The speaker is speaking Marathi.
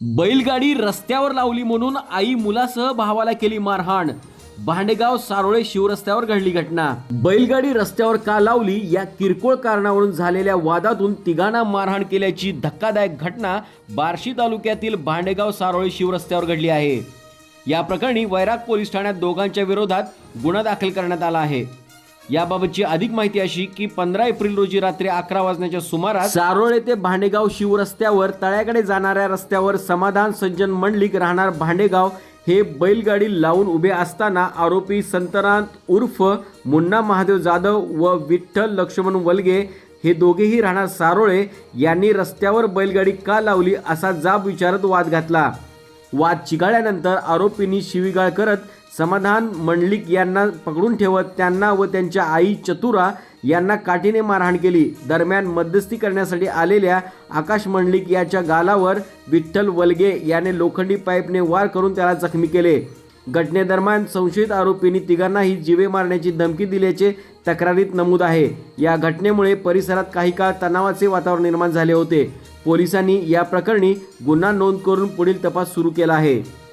बैलगाडी रस्त्यावर लावली म्हणून आई मुलासह भावाला केली मारहाण। भांडेगाव सारोळे शिवरस्त्यावर घडली घटना। बैलगाडी रस्त्यावर का लावली या किरकोळ कारणावरून झालेल्या वादातून तिघांना मारहाण केल्याची धक्कादायक घटना बार्शी तालुक्यातील भांडेगाव सारोळे शिवरस्त्यावर घडली आहे। या प्रकरणी वैराग पोलीस ठाण्यात दोघांच्या विरोधात गुन्हा दाखल करण्यात आला आहे। याबाबतची अधिक माहिती अशी की 15 एप्रिल रोजी रात्री 11 वाजण्याच्या सुमारास सारोळे ते भांडेगाव शिवरस्त्यावर तळ्याकडे जाणाऱ्या रस्त्यावर समाधान सज्जन मंडलिक राहणार भांडेगाव हे बैलगाडी लावून उभे असताना आरोपी संतनाथ उर्फ मुन्ना महादेव जाधव व विठ्ठल लक्ष्मण वलगे हे दोघेही राहणार सारोळे यांनी रस्त्यावर बैलगाडी का लावली असा जाब विचारत वाद घातला। वाद चिघळल्यानंतर आरोपींनी शिवीगाळ करत समाधान मंडलिक यांना पकडून ठेवत त्यांना व त्यांच्या आई चतुरा यांना काठीने मारहाण केली। दरम्यान मध्यस्थी करण्यासाठी आलेल्या आकाश मंडलिक याच्या गालावर विठ्ठल वलगे याने लोखंडी पाईपने वार करून त्याला जखमी केले। घटनेदरम्यान संशयित आरोपींनी तिघांनाही जीवे मारण्याची धमकी दिल्याचे तक्रारीत नमूद आहे। या घटनेमुळे परिसरात काही काळ तणावाचे वातावरण निर्माण झाले होते। पोलिसांनी या प्रकरणी गुन्हा नोंद करून पुढील तपास सुरू केला आहे।